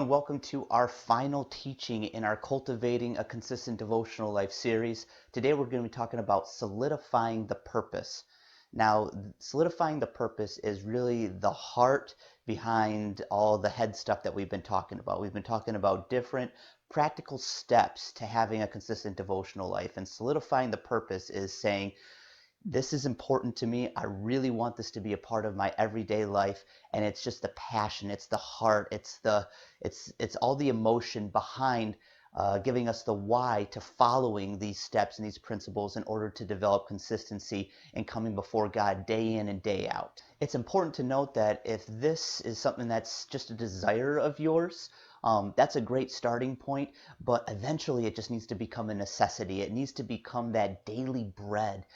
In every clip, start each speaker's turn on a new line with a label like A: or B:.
A: and welcome to our final teaching in our Cultivating a Consistent Devotional Life series. Today we're going to be talking about solidifying the purpose. Now, solidifying the purpose is really the heart behind all the head stuff that we've been talking about. We've been talking about different practical steps to having a consistent devotional life, and solidifying the purpose is saying, this is important to me. I really want this to be a part of my everyday life, and it's just the passion, it's the heart, it's all the emotion behind giving us the why to following these steps and these principles in order to develop consistency and coming before God day in and day out. It's important to note that if this is something that's just a desire of yours, that's a great starting point, but eventually it just needs to become a necessity. It needs to become that daily bread,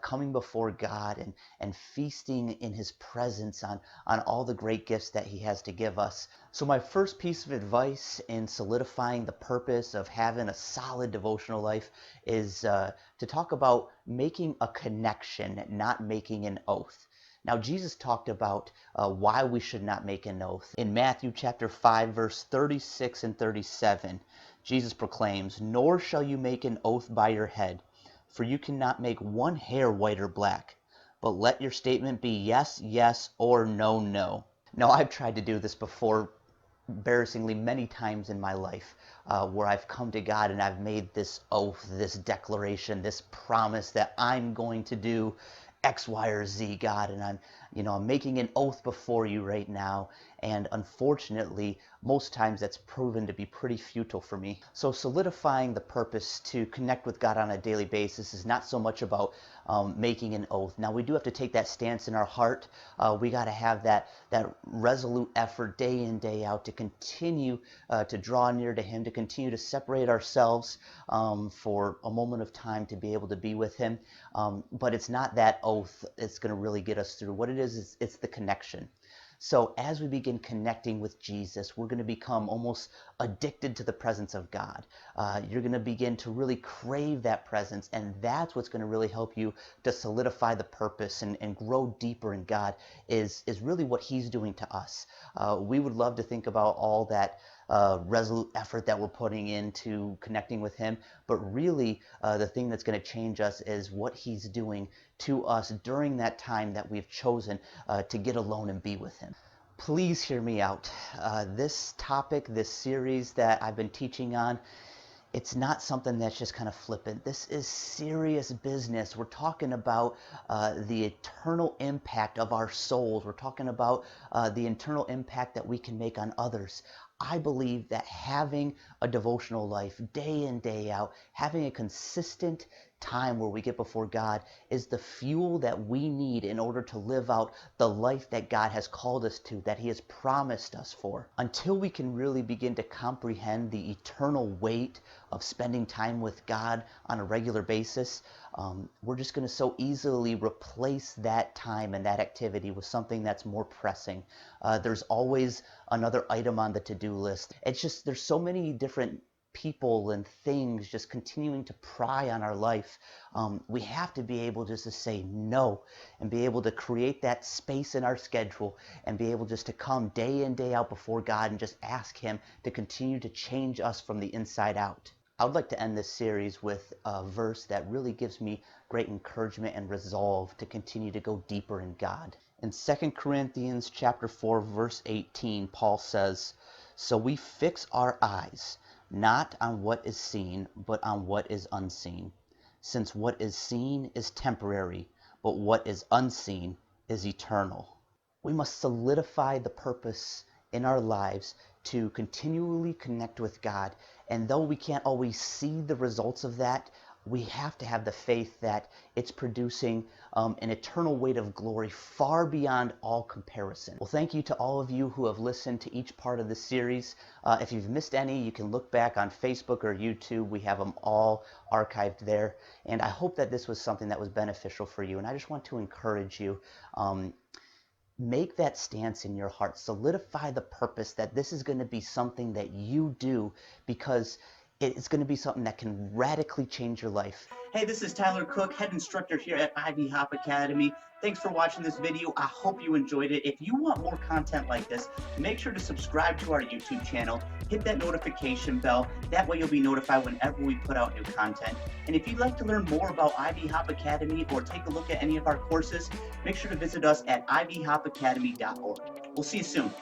A: coming before God and feasting in His presence on all the great gifts that He has to give us. So my first piece of advice in solidifying the purpose of having a solid devotional life is to talk about making a connection, not making an oath. Now, Jesus talked about why we should not make an oath. In Matthew chapter 5, verse 36 and 37, Jesus proclaims, "Nor shall you make an oath by your head, for you cannot make one hair white or black, but let your statement be yes, yes, or no, no." Now, I've tried to do this before, embarrassingly many times in my life, where I've come to God and I've made this oath, this declaration, this promise that I'm going to do X, Y, or Z, God, and I'm making an oath before you right now. And unfortunately, most times that's proven to be pretty futile for me. So solidifying the purpose to connect with God on a daily basis is not so much about making an oath. Now, we do have to take that stance in our heart. We got to have that resolute effort day in, day out to continue to draw near to Him, to continue to separate ourselves for a moment of time to be able to be with Him. But it's not that oath that's going to really get us through. What it is it's the connection. So as we begin connecting with Jesus, we're going to become almost addicted to the presence of God. You're going to begin to really crave that presence, and that's what's going to really help you to solidify the purpose and grow deeper in God, is really what He's doing to us. We would love to think about all that resolute effort that we're putting into connecting with Him, but really the thing that's going to change us is what He's doing to us during that time that we've chosen to get alone and be with Him. Please hear me out. This topic, this series that I've been teaching on, it's not something that's just kind of flippant. This is serious business. We're talking about the eternal impact of our souls. We're talking about the eternal impact that we can make on others. I believe that having a devotional life day in, day out, having a consistent time where we get before God is the fuel that we need in order to live out the life that God has called us to, that He has promised us for. Until we can really begin to comprehend the eternal weight of spending time with God on a regular basis, we're just going to so easily replace that time and that activity with something that's more pressing. There's always another item on the to-do list. It's just, there's so many different people and things just continuing to pry on our life. We have to be able just to say no and be able to create that space in our schedule and be able just to come day in, day out before God and just ask Him to continue to change us from the inside out. I would like to end this series with a verse that really gives me great encouragement and resolve to continue to go deeper in God. In 2 Corinthians chapter 4, verse 18, Paul says, "So we fix our eyes not on what is seen, but on what is unseen. Since what is seen is temporary, but what is unseen is eternal." We must solidify the purpose in our lives to continually connect with God. And though we can't always see the results of that, we have to have the faith that it's producing an eternal weight of glory far beyond all comparison. Well, thank you to all of you who have listened to each part of the series. If you've missed any, you can look back on Facebook or YouTube. We have them all archived there. And I hope that this was something that was beneficial for you. And I just want to encourage you. Make that stance in your heart. Solidify the purpose that this is going to be something that you do, because it's going to be something that can radically change your life.
B: Hey, this is Tyler Cook, head instructor here at Ivy Hop Academy. Thanks for watching this video. I hope you enjoyed it. If you want more content like this, make sure to subscribe to our YouTube channel, hit that notification bell. That way you'll be notified whenever we put out new content. And if you'd like to learn more about Ivy Hop Academy or take a look at any of our courses, make sure to visit us at ivyhopacademy.org. We'll see you soon.